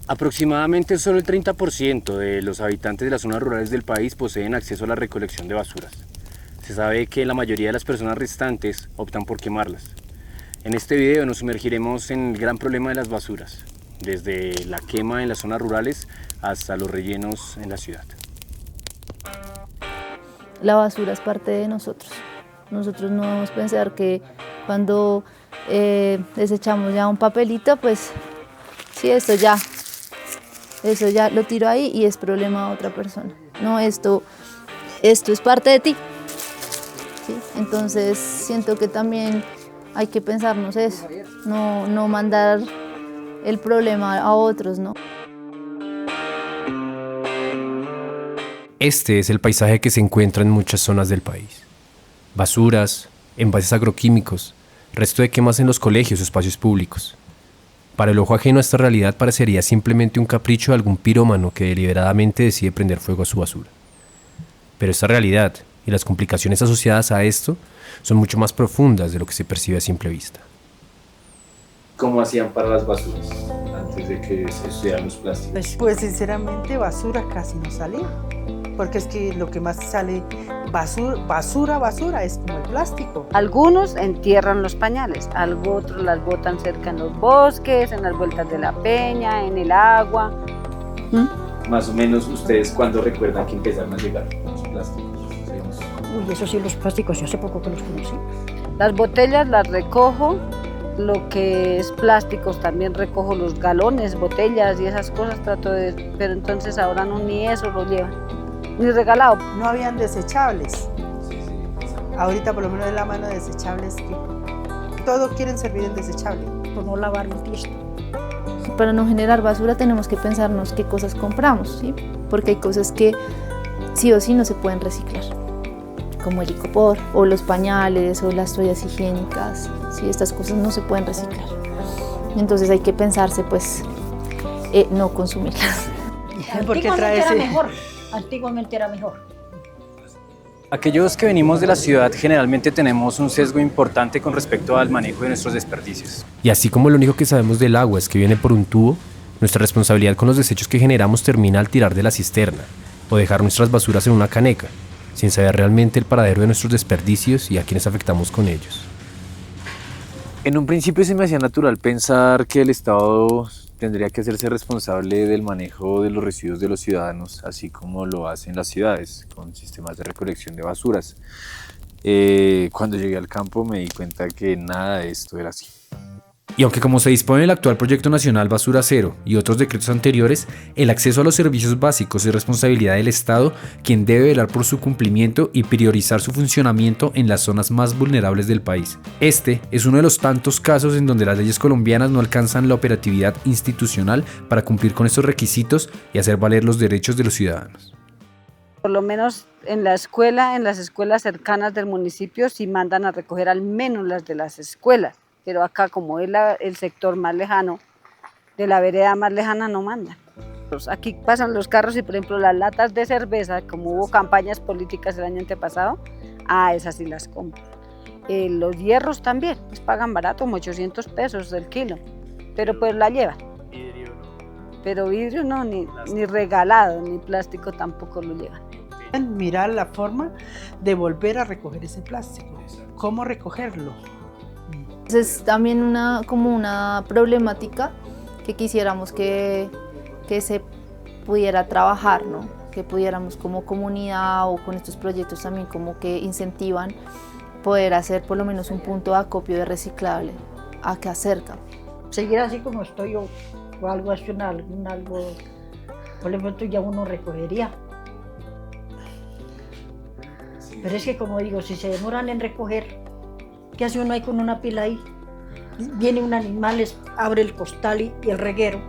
Aproximadamente solo el 30% de los habitantes de las zonas rurales del país poseen acceso a la recolección de basuras. Se sabe que la mayoría de las personas restantes optan por quemarlas. En este video nos sumergiremos en el gran problema de las basuras, desde la quema en las zonas rurales hasta los rellenos en la ciudad. La basura es parte de nosotros. Nosotros no debemos pensar que cuando desechamos ya un papelito, pues sí, eso ya lo tiro ahí y es problema de otra persona. No, esto es parte de ti. ¿Sí? Entonces siento que también hay que pensarnos eso, no mandar el problema a otros, ¿no? Este es el paisaje que se encuentra en muchas zonas del país. Basuras, envases agroquímicos, resto de quemas en los colegios o espacios públicos. Para el ojo ajeno a esta realidad parecería simplemente un capricho de algún pirómano que deliberadamente decide prender fuego a su basura. Pero esta realidad y las complicaciones asociadas a esto son mucho más profundas de lo que se percibe a simple vista. ¿Cómo hacían para las basuras antes de que se estudiaran los plásticos? Pues sinceramente basura casi no salía, porque es que lo que más sale basura es como el plástico. Algunos entierran los pañales, otros las botan cerca en los bosques, en las vueltas de la peña, en el agua. Más o menos ustedes cuándo recuerdan que empezaron a llegar los plásticos. Uy, eso sí, los plásticos, yo hace poco que los conocí. Las botellas las recojo, lo que es plásticos también recojo, los galones, botellas y esas cosas pero entonces ahora no, ni eso lo llevan, ni regalado. No habían desechables. Ahorita por lo menos es la mano de desechables que todo quieren servir en desechable. Por no lavar un tiesto. Para no generar basura tenemos que pensarnos qué cosas compramos, ¿sí? Porque hay cosas que sí o sí no se pueden reciclar, como el licopor, o los pañales, o las toallas higiénicas, ¿sí? Estas cosas no se pueden reciclar. Entonces hay que pensarse, pues, no consumirlas. Porque Antiguamente era mejor. Aquellos que venimos de la ciudad generalmente tenemos un sesgo importante con respecto al manejo de nuestros desperdicios. Y así como lo único que sabemos del agua es que viene por un tubo, nuestra responsabilidad con los desechos que generamos termina al tirar de la cisterna o dejar nuestras basuras en una caneca, sin saber realmente el paradero de nuestros desperdicios y a quienes afectamos con ellos. En un principio se me hacía natural pensar que el Estado tendría que hacerse responsable del manejo de los residuos de los ciudadanos, así como lo hacen las ciudades, con sistemas de recolección de basuras. Cuando llegué al campo me di cuenta que nada de esto era así. Y aunque como se dispone el actual Proyecto Nacional Basura Cero y otros decretos anteriores, el acceso a los servicios básicos es responsabilidad del Estado, quien debe velar por su cumplimiento y priorizar su funcionamiento en las zonas más vulnerables del país. Este es uno de los tantos casos en donde las leyes colombianas no alcanzan la operatividad institucional para cumplir con estos requisitos y hacer valer los derechos de los ciudadanos. Por lo menos en las escuelas cercanas del municipio sí mandan a recoger al menos las de las escuelas. Pero acá, como es el sector más lejano, de la vereda más lejana, no mandan. Aquí pasan los carros y, por ejemplo, las latas de cerveza, como hubo campañas políticas el año antepasado, esas sí las compran. Los hierros también, les pagan barato, como 800 pesos el kilo, pero pues la llevan. Pero vidrio no, ni regalado, ni plástico tampoco lo llevan. Mirar la forma de volver a recoger ese plástico. ¿Cómo recogerlo? Es también como una problemática que quisiéramos que se pudiera trabajar, ¿no? Que pudiéramos como comunidad o con estos proyectos también como que incentivan poder hacer por lo menos un punto de acopio de reciclable acá cerca. Seguir así como estoy yo, o algo así, por lo menos ya uno recogería. Pero es que como digo, si se demoran en recoger, ¿qué hace uno ahí con una pila ahí? Viene un animal, abre el costal y el reguero.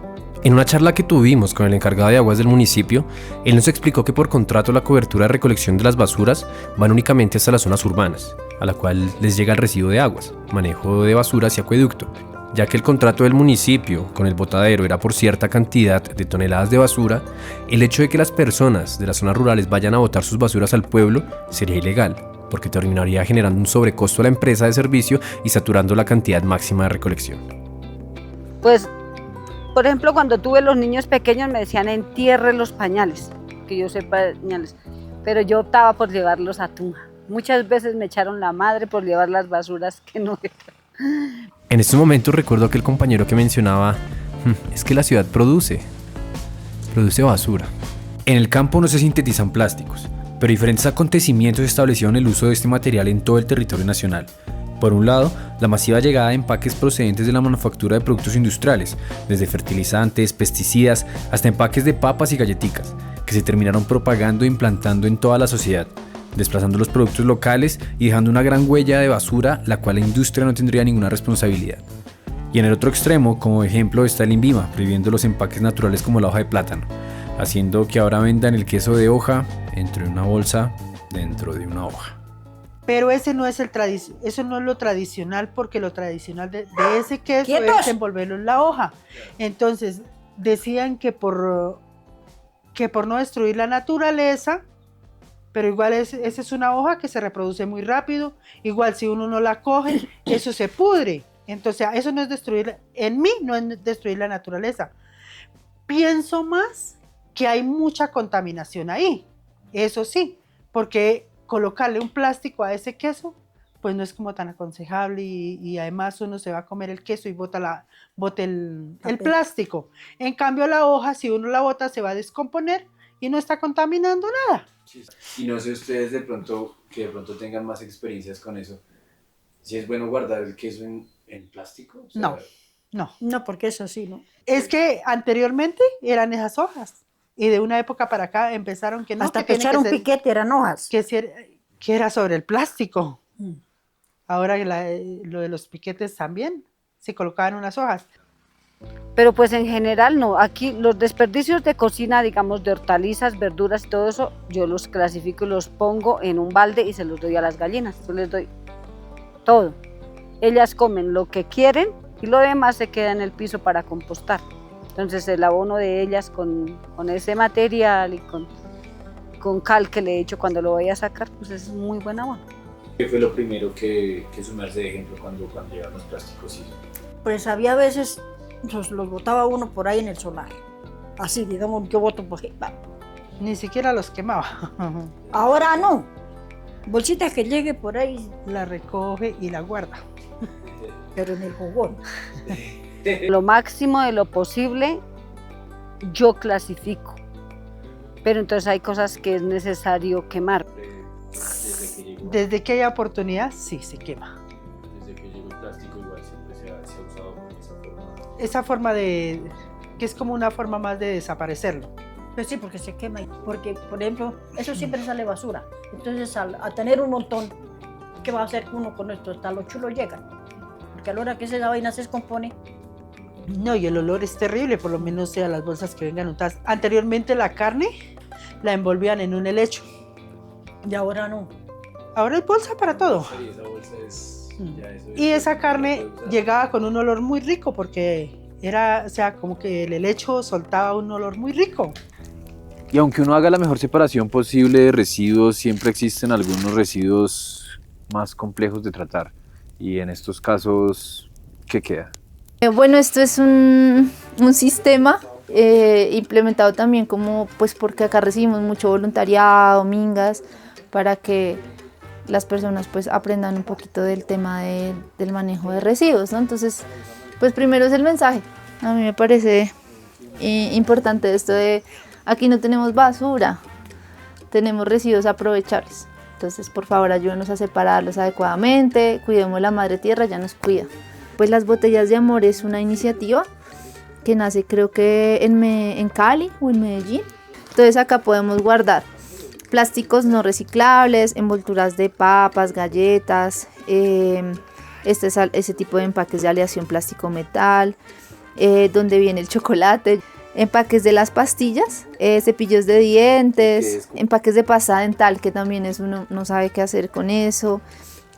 En una charla que tuvimos con el encargado de aguas del municipio, él nos explicó que por contrato la cobertura de recolección de las basuras van únicamente hasta las zonas urbanas, a la cual les llega el residuo de aguas, manejo de basuras y acueducto, ya que el contrato del municipio con el botadero era por cierta cantidad de toneladas de basura. El hecho de que las personas de las zonas rurales vayan a botar sus basuras al pueblo sería ilegal, porque terminaría generando un sobrecosto a la empresa de servicio y saturando la cantidad máxima de recolección. Pues Por ejemplo, cuando tuve los niños pequeños me decían entierre los pañales, que yo sepa pañales, pero yo optaba por llevarlos a Tunja. Muchas veces me echaron la madre por llevar las basuras que no eran. En estos momentos recuerdo aquel compañero que mencionaba, es que la ciudad produce basura. En el campo no se sintetizan plásticos, pero diferentes acontecimientos establecieron el uso de este material en todo el territorio nacional. Por un lado, la masiva llegada de empaques procedentes de la manufactura de productos industriales, desde fertilizantes, pesticidas, hasta empaques de papas y galletitas, que se terminaron propagando e implantando en toda la sociedad, desplazando los productos locales y dejando una gran huella de basura, la cual la industria no tendría ninguna responsabilidad. Y en el otro extremo, como ejemplo, está el INVIMA, prohibiendo los empaques naturales como la hoja de plátano, haciendo que ahora vendan el queso de hoja dentro de una bolsa, dentro de una hoja. Pero ese no es eso no es lo tradicional, porque lo tradicional de ese queso ¡Quietos! es envolverlo en la hoja. Entonces, decían que por no destruir la naturaleza, pero igual esa es una hoja que se reproduce muy rápido, igual si uno no la coge, eso se pudre. Entonces, eso no es destruir, en mí no es destruir la naturaleza. Pienso más que hay mucha contaminación ahí, eso sí, porque colocarle un plástico a ese queso, pues no es como tan aconsejable y además uno se va a comer el queso y bota el plástico. En cambio la hoja, si uno la bota, se va a descomponer y no está contaminando nada. Y no sé ustedes de pronto tengan más experiencias con eso, si es bueno guardar el queso en plástico. O sea, No. No, porque es así, ¿no? Es que anteriormente eran esas hojas y de una época para acá empezaron que no, Hasta que que tiene echar un que ser, piquete eran hojas. que era sobre el plástico. Ahora lo de los piquetes también se colocaban unas hojas. Pero pues en general no, aquí los desperdicios de cocina, digamos de hortalizas, verduras y todo eso, yo los clasifico y los pongo en un balde y se los doy a las gallinas, yo les doy todo. Ellas comen lo que quieren y lo demás se queda en el piso para compostar. Entonces el abono de ellas con ese material y con cal que le he hecho cuando lo voy a sacar, pues es muy buen abono. ¿Qué fue lo primero que sumarse de ejemplo cuando llegaron los plásticos? Pues había veces los botaba uno por ahí en el solar. Así, digamos, yo boto por ahí. Ni siquiera los quemaba. Ahora no. Bolsita que llegue por ahí, La recoge y la guarda. pero en el fogón. Lo máximo de lo posible yo clasifico, pero entonces hay cosas que es necesario quemar. Desde que haya oportunidad, sí, se quema. Desde que llegó el plástico igual siempre se ha usado con esa forma. Esa forma que es como una forma más de desaparecerlo. Pues sí, porque se quema. Porque, por ejemplo, eso siempre sale basura. Entonces, a tener un montón, ¿qué va a hacer uno con esto? Hasta los chulos llegan. Porque a la hora que esa vaina se descompone, No, y el olor es terrible, por lo menos sea las bolsas que vengan untadas. Anteriormente la carne la envolvían en un helecho. y ahora no. Ahora hay bolsa para todo. Sí, esa bolsa es... ya eso es- Y esa no carne puede usar. llegaba con un olor muy rico porque era, o sea, como que el helecho soltaba un olor muy rico. Y aunque uno haga la mejor separación posible de residuos, siempre existen algunos residuos más complejos de tratar. Y en estos casos, ¿qué queda? Bueno, esto es un sistema implementado también como, pues porque acá recibimos mucho voluntariado, mingas, para que las personas pues aprendan un poquito del tema del manejo de residuos, ¿no? Entonces, pues primero es el mensaje. A mí me parece importante esto de aquí no tenemos basura, tenemos residuos aprovechables. Entonces, por favor, ayúdenos a separarlos adecuadamente, cuidemos la madre tierra, ya nos cuida. Pues las botellas de amor es una iniciativa que nace creo que en Cali o en Medellín. Entonces acá podemos guardar plásticos no reciclables, envolturas de papas, galletas, ese tipo de empaques de aleación plástico-metal, donde viene el chocolate, empaques de las pastillas, cepillos de dientes, empaques de pasta dental, que también es uno no sabe qué hacer con eso,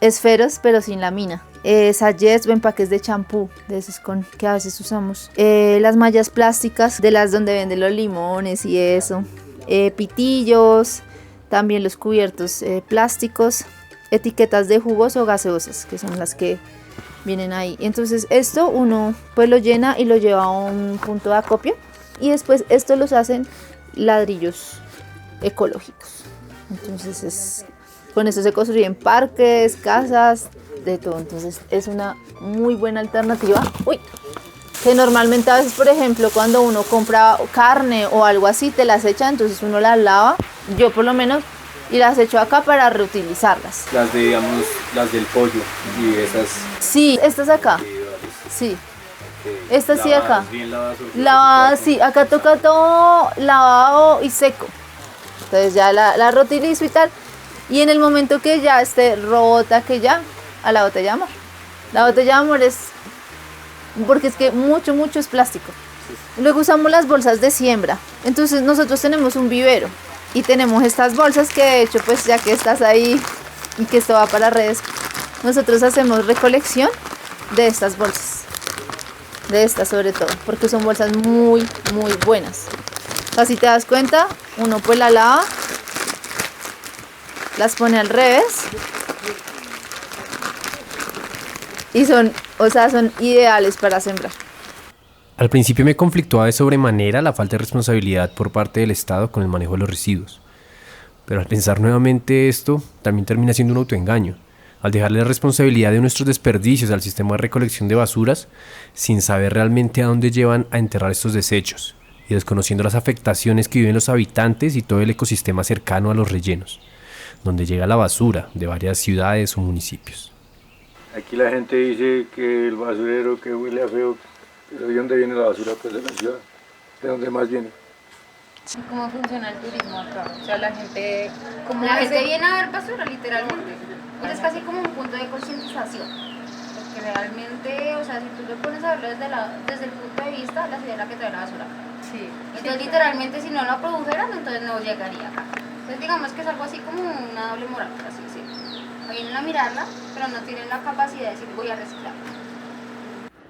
esferos pero sin lámina, sachets o empaques de champú, de esos que a veces usamos, las mallas plásticas de las donde venden los limones y eso, pitillos, también los cubiertos plásticos, etiquetas de jugos o gaseosas, que son las que vienen ahí. Entonces esto uno pues lo llena y lo lleva a un punto de acopio y después esto los hacen ladrillos ecológicos. Entonces con esto se construyen parques, casas, de todo. Entonces es una muy buena alternativa. Uy, que normalmente a veces, por ejemplo, cuando uno compra carne o algo así, te las echa, entonces uno las lava, yo por lo menos, y las echo acá para reutilizarlas. Las de, digamos, las del pollo y esas. Sí, estas acá. Sí. Estas sí acá. Bien lavadas. Lavadas, sí, acá toca todo lavado y seco. Entonces ya la reutilizo y tal. Y en el momento que ya esté rota, que ya, a la botella de amor. La botella de amor es, porque es que mucho es plástico. Luego usamos las bolsas de siembra. Entonces nosotros tenemos un vivero y tenemos estas bolsas que de hecho pues ya que estás ahí y que esto va para redes, nosotros hacemos recolección de estas bolsas. De estas sobre todo, porque son bolsas muy buenas. Así te das cuenta, uno pues la lava, las pone al revés y son ideales para sembrar. Al principio me conflictuaba de sobremanera la falta de responsabilidad por parte del Estado con el manejo de los residuos. Pero al pensar nuevamente esto, también termina siendo un autoengaño, al dejarle la responsabilidad de nuestros desperdicios al sistema de recolección de basuras, sin saber realmente a dónde llevan a enterrar estos desechos, y desconociendo las afectaciones que viven los habitantes y todo el ecosistema cercano a los rellenos, donde llega la basura de varias ciudades o municipios. Aquí la gente dice que el basurero que huele a feo, pero ¿de dónde viene la basura? Pues de la ciudad. ¿De dónde más viene? ¿Cómo funciona el turismo acá? O sea, la gente viene a ver basura, literalmente. Pues es casi como un punto de concientización. Porque realmente, o sea, si tú te pones a verlo desde el punto de vista, la ciudad es la que trae la basura acá. Sí. Entonces, literalmente, si no la produjeran, entonces no llegaría acá. Entonces, digamos que es algo así como una doble moral, por así decirlo. Vienen a mirarla, pero no tienen la capacidad de decir voy a reciclar.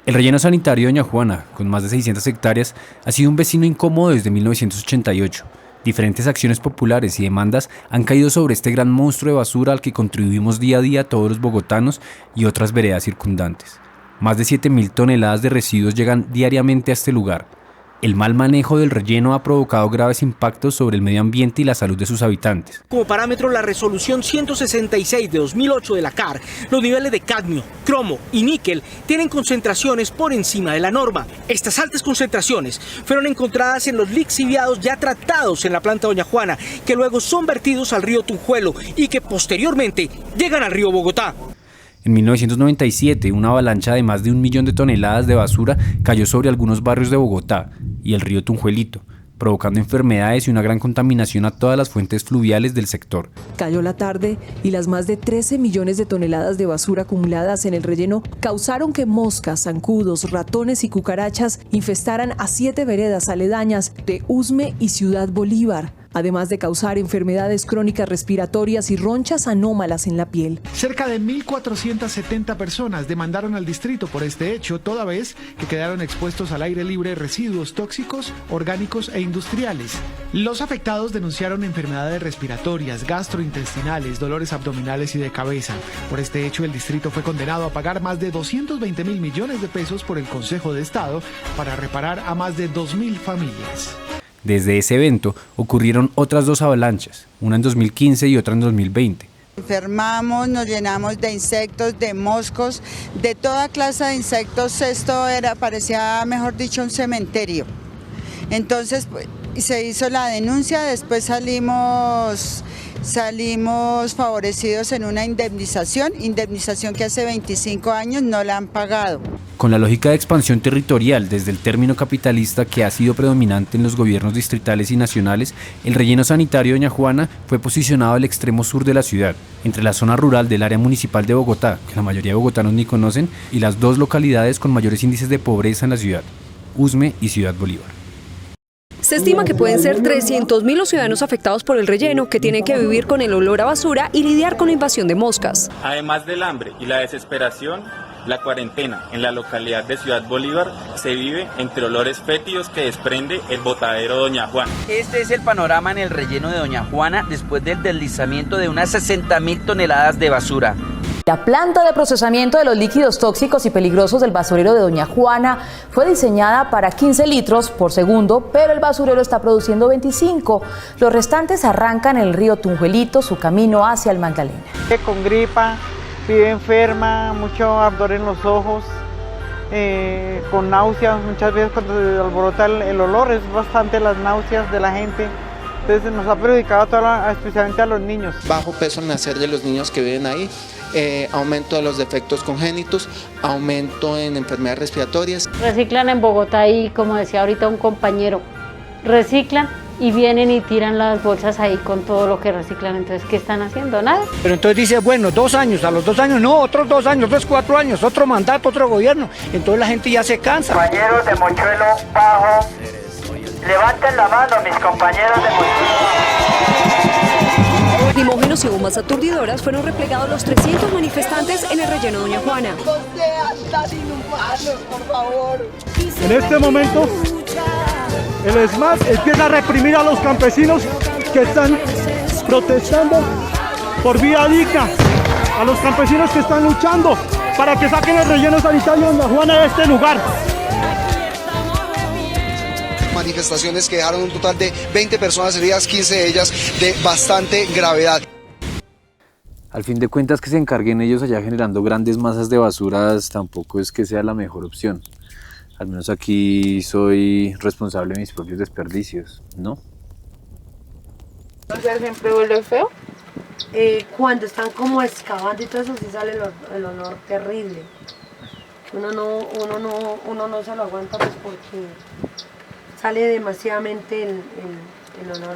El relleno sanitario de Doña Juana, con más de 600 hectáreas, ha sido un vecino incómodo desde 1988. Diferentes acciones populares y demandas han caído sobre este gran monstruo de basura al que contribuimos día a día todos los bogotanos y otras veredas circundantes. Más de 7.000 toneladas de residuos llegan diariamente a este lugar. El mal manejo del relleno ha provocado graves impactos sobre el medio ambiente y la salud de sus habitantes. Como parámetro, la resolución 166 de 2008 de la CAR, los niveles de cadmio, cromo y níquel tienen concentraciones por encima de la norma. Estas altas concentraciones fueron encontradas en los lixiviados ya tratados en la planta Doña Juana, que luego son vertidos al río Tunjuelo y que posteriormente llegan al río Bogotá. En 1997, una avalancha de más de 1 millón de toneladas de basura cayó sobre algunos barrios de Bogotá y el río Tunjuelito, provocando enfermedades y una gran contaminación a todas las fuentes fluviales del sector. Cayó la tarde y las más de 13 millones de toneladas de basura acumuladas en el relleno causaron que moscas, zancudos, ratones y cucarachas infestaran a 7 veredas aledañas de Usme y Ciudad Bolívar, además de causar enfermedades crónicas respiratorias y ronchas anómalas en la piel. Cerca de 1.470 personas demandaron al distrito por este hecho, toda vez que quedaron expuestos al aire libre residuos tóxicos, orgánicos e industriales. Los afectados denunciaron enfermedades respiratorias, gastrointestinales, dolores abdominales y de cabeza. Por este hecho, el distrito fue condenado a pagar más de 220.000 millones de pesos por el Consejo de Estado para reparar a más de 2.000 familias. Desde ese evento ocurrieron otras 2 avalanchas, una en 2015 y otra en 2020. Enfermamos, nos llenamos de insectos, de moscos, de toda clase de insectos. Esto parecía, mejor dicho, un cementerio. Entonces se hizo la denuncia, después salimos favorecidos en una indemnización que hace 25 años no la han pagado. Con la lógica de expansión territorial desde el término capitalista que ha sido predominante en los gobiernos distritales y nacionales, el relleno sanitario de Doña Juana fue posicionado al extremo sur de la ciudad, entre la zona rural del área municipal de Bogotá, que la mayoría de bogotanos ni conocen, y las 2 localidades con mayores índices de pobreza en la ciudad, Usme y Ciudad Bolívar. Se estima que pueden ser 300.000 los ciudadanos afectados por el relleno, que tienen que vivir con el olor a basura y lidiar con la invasión de moscas. Además del hambre y la desesperación, la cuarentena en la localidad de Ciudad Bolívar se vive entre olores fétidos que desprende el botadero Doña Juana. Este es el panorama en el relleno de Doña Juana después del deslizamiento de unas 60.000 toneladas de basura. La planta de procesamiento de los líquidos tóxicos y peligrosos del basurero de Doña Juana fue diseñada para 15 litros por segundo, pero el basurero está produciendo 25. Los restantes arrancan en el río Tunjuelito su camino hacia el Magdalena. Con gripa, vive enferma, mucho ardor en los ojos, con náuseas, muchas veces cuando se alborota el olor es bastante las náuseas de la gente. Entonces nos ha perjudicado especialmente a los niños. Bajo peso al nacer de los niños que viven ahí, aumento de los defectos congénitos, aumento en enfermedades respiratorias. Reciclan en Bogotá y, como decía ahorita un compañero, reciclan y vienen y tiran las bolsas ahí con todo lo que reciclan. Entonces, ¿qué están haciendo? Nada. Pero entonces dice, bueno, 2 años, a los 2 años no, otros 2 años, otros 4 años, otro mandato, otro gobierno. Entonces la gente ya se cansa. Compañeros de Mochuelo Bajo, levanten la mano, mis compañeros de Mochuelo. Lacrimógenos y bombas aturdidoras fueron replegados los 300 manifestantes en el relleno Doña Juana. En este momento, el SMAT empieza a reprimir a los campesinos que están protestando por vía digna, a los campesinos que están luchando para que saquen el relleno sanitario Doña Juana de este lugar. Manifestaciones que dejaron un total de 20 personas heridas, 15 de ellas de bastante gravedad. Al fin de cuentas, que se encarguen ellos allá generando grandes masas de basuras tampoco es que sea la mejor opción. Al menos aquí soy responsable de mis propios desperdicios, ¿no? Siempre huele feo. Cuando están como excavando y todo eso, sí sale el olor terrible. Uno no se lo aguanta pues porque sale demasiadamente el olor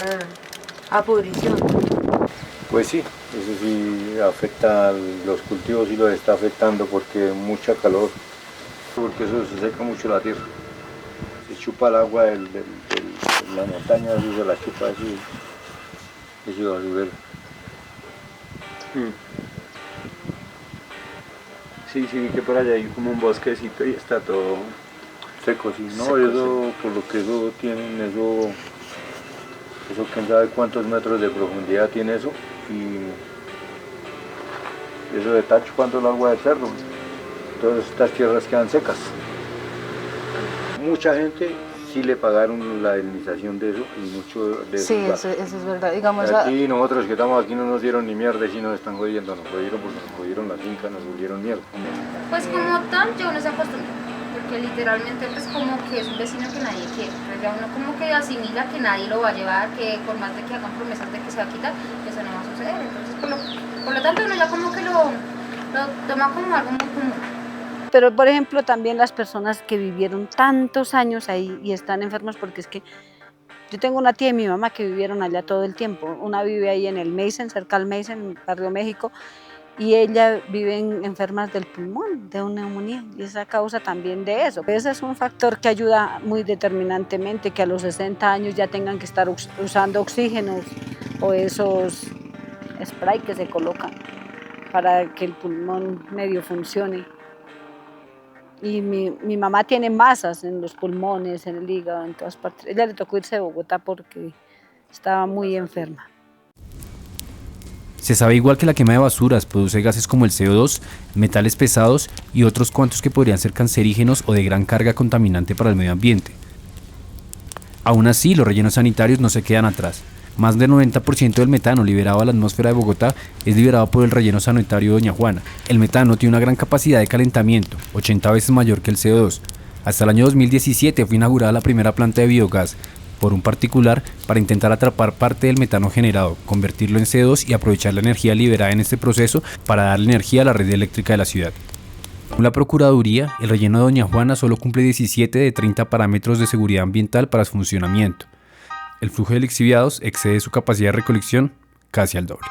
a pudrición. Pues sí, eso sí afecta a los cultivos y los está afectando porque mucha calor, porque eso se seca mucho la tierra. Se chupa el agua de la montaña, eso se la chupa ese basurero. Sí, vi que por allá hay como un bosquecito y está todo seco, sí, no, seco, eso, sí. Por lo que eso tienen, eso quién sabe cuántos metros de profundidad tiene eso, y eso de tacho cuando el agua de cerro, todas estas tierras quedan secas. Mucha gente sí le pagaron la indemnización de eso, y mucho de eso. Sí, eso es verdad, digamos. Aquí nosotros que estamos aquí no nos dieron ni mierda, y si nos están jodiendo, nos jodieron porque nos jodieron la finca, nos volvieron mierda. Pues como tal, yo no se acostumbra, porque literalmente pues como que es un vecino que nadie quiere, pues ya uno como que asimila que nadie lo va a llevar, que por más de que hagan promesas de que se va a quitar, eso no va a suceder. Entonces por lo tanto uno ya como que lo toma como algo muy común. Pero por ejemplo también las personas que vivieron tantos años ahí y están enfermas, porque es que yo tengo una tía y mi mamá que vivieron allá todo el tiempo. Una vive ahí en el Mason, cerca al Mason, en Barrio México, y ella vive enfermas del pulmón, de una neumonía, y esa causa también de eso. Ese es un factor que ayuda muy determinantemente, que a los 60 años ya tengan que estar usando oxígenos o esos spray que se colocan para que el pulmón medio funcione. Y mi mamá tiene masas en los pulmones, en el hígado, en todas partes. Ella le tocó irse de Bogotá porque estaba muy enferma. Se sabe igual que la quema de basuras produce gases como el CO2, metales pesados y otros cuantos que podrían ser cancerígenos o de gran carga contaminante para el medio ambiente. Aún así, los rellenos sanitarios no se quedan atrás. Más del 90% del metano liberado a la atmósfera de Bogotá es liberado por el relleno sanitario Doña Juana. El metano tiene una gran capacidad de calentamiento, 80 veces mayor que el CO2. Hasta el año 2017 fue inaugurada la primera planta de biogás por un particular para intentar atrapar parte del metano generado, convertirlo en CO2 y aprovechar la energía liberada en este proceso para darle energía a la red eléctrica de la ciudad. Según la Procuraduría, el relleno de Doña Juana solo cumple 17 de 30 parámetros de seguridad ambiental para su funcionamiento. El flujo de lixiviados excede su capacidad de recolección casi al doble.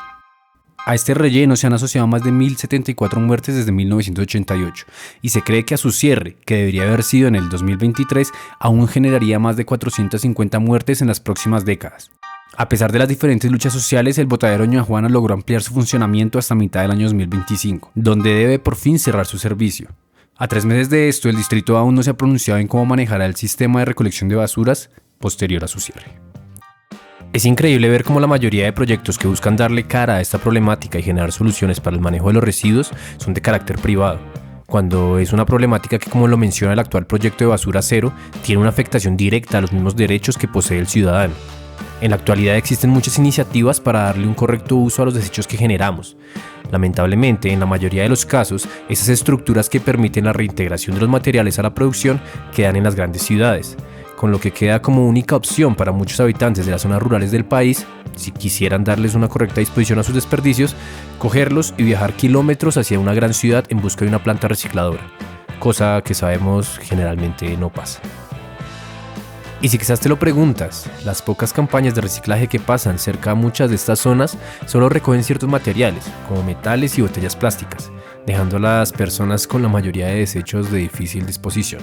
A este relleno se han asociado más de 1.074 muertes desde 1988 y se cree que a su cierre, que debería haber sido en el 2023, aún generaría más de 450 muertes en las próximas décadas. A pesar de las diferentes luchas sociales, el botadero Doña Juana logró ampliar su funcionamiento hasta mitad del año 2025, donde debe por fin cerrar su servicio. A 3 meses de esto, el distrito aún no se ha pronunciado en cómo manejará el sistema de recolección de basuras posterior a su cierre. Es increíble ver cómo la mayoría de proyectos que buscan darle cara a esta problemática y generar soluciones para el manejo de los residuos son de carácter privado, cuando es una problemática que, como lo menciona el actual proyecto de Basura Cero, tiene una afectación directa a los mismos derechos que posee el ciudadano. En la actualidad existen muchas iniciativas para darle un correcto uso a los desechos que generamos. Lamentablemente, en la mayoría de los casos, esas estructuras que permiten la reintegración de los materiales a la producción quedan en las grandes ciudades, con lo que queda como única opción para muchos habitantes de las zonas rurales del país, si quisieran darles una correcta disposición a sus desperdicios, cogerlos y viajar kilómetros hacia una gran ciudad en busca de una planta recicladora, cosa que sabemos generalmente no pasa. Y si quizás te lo preguntas, las pocas campañas de reciclaje que pasan cerca a muchas de estas zonas solo recogen ciertos materiales, como metales y botellas plásticas, dejando a las personas con la mayoría de desechos de difícil disposición.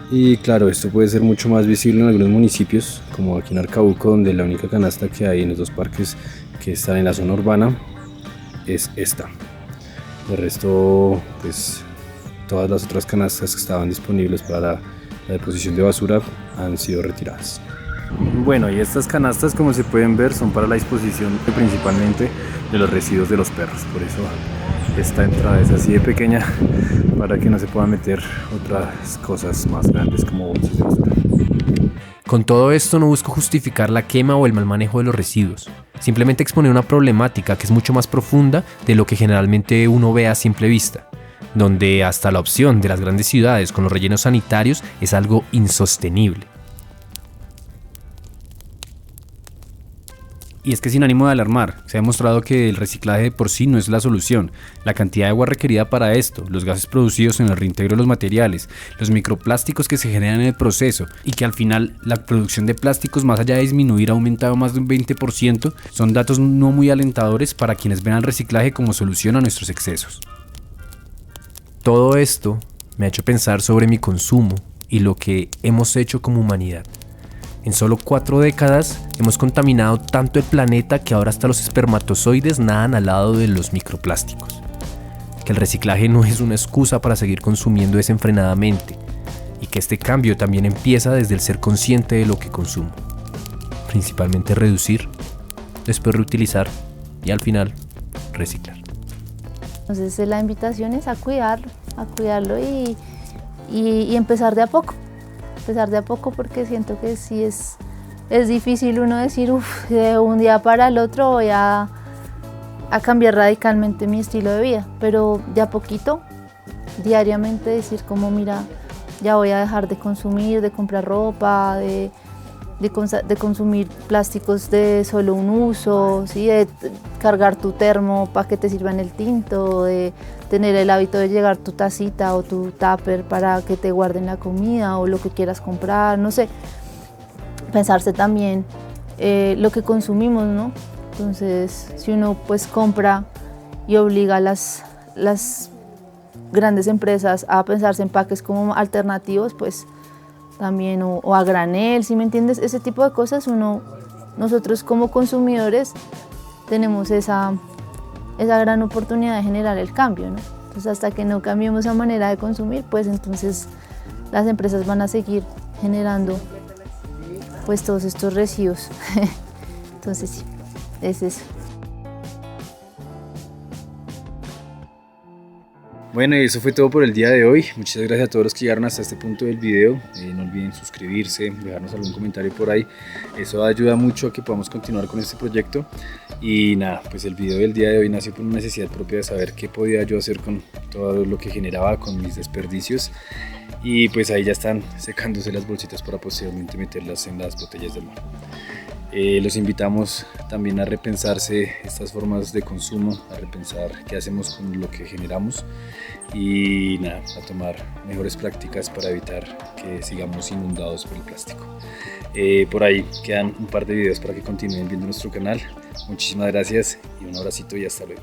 Y claro, esto puede ser mucho más visible en algunos municipios, como aquí en Arcabuco, donde la única canasta que hay en los dos parques que están en la zona urbana es esta. De resto, pues todas las otras canastas que estaban disponibles para la deposición de basura han sido retiradas. Bueno, y estas canastas, como se pueden ver, son para la disposición principalmente de los residuos de los perros. Por eso esta entrada es así de pequeña, para que no se puedan meter otras cosas más grandes como bolsas de basura. Con todo esto no busco justificar la quema o el mal manejo de los residuos, simplemente exponer una problemática que es mucho más profunda de lo que generalmente uno ve a simple vista, donde hasta la opción de las grandes ciudades con los rellenos sanitarios es algo insostenible. Y es que, sin ánimo de alarmar, se ha demostrado que el reciclaje de por sí no es la solución. La cantidad de agua requerida para esto, los gases producidos en el reintegro de los materiales, los microplásticos que se generan en el proceso y que al final la producción de plásticos, más allá de disminuir, ha aumentado más de un 20%, son datos no muy alentadores para quienes ven al reciclaje como solución a nuestros excesos. Todo esto me ha hecho pensar sobre mi consumo y lo que hemos hecho como humanidad. En solo 4 décadas hemos contaminado tanto el planeta que ahora hasta los espermatozoides nadan al lado de los microplásticos. Que el reciclaje no es una excusa para seguir consumiendo desenfrenadamente y que este cambio también empieza desde el ser consciente de lo que consumo. Principalmente reducir, después reutilizar y al final reciclar. Entonces la invitación es a cuidarlo y empezar de a poco. Empezar de a poco, porque siento que sí es difícil uno decir, de un día para el otro voy a cambiar radicalmente mi estilo de vida, pero de a poquito, diariamente decir como mira, ya voy a dejar de consumir, de comprar ropa, de consumir plásticos de solo un uso, ¿sí? De cargar tu termo para que te sirva en el tinto, de tener el hábito de llevar tu tacita o tu tupper para que te guarden la comida o lo que quieras comprar, no sé. Pensarse también lo que consumimos, ¿no? Entonces, si uno pues compra y obliga a las grandes empresas a pensarse en empaques como alternativos, pues también, o a granel, ¿sí me entiendes? Ese tipo de cosas nosotros como consumidores tenemos esa gran oportunidad de generar el cambio, ¿no? Entonces hasta que no cambiemos esa manera de consumir, pues entonces las empresas van a seguir generando pues todos estos residuos. Entonces sí, es eso. Bueno, y eso fue todo por el día de hoy. Muchas gracias a todos los que llegaron hasta este punto del video. No olviden suscribirse, dejarnos algún comentario por ahí. Eso ayuda mucho a que podamos continuar con este proyecto. Y nada, pues el video del día de hoy nació por una necesidad propia de saber qué podía yo hacer con todo lo que generaba, con mis desperdicios. Y pues ahí ya están secándose las bolsitas para posteriormente meterlas en las botellas del mar. Los invitamos también a repensarse estas formas de consumo, a repensar qué hacemos con lo que generamos y nada, a tomar mejores prácticas para evitar que sigamos inundados por el plástico. Por ahí quedan un par de videos para que continúen viendo nuestro canal. Muchísimas gracias y un abracito y hasta luego.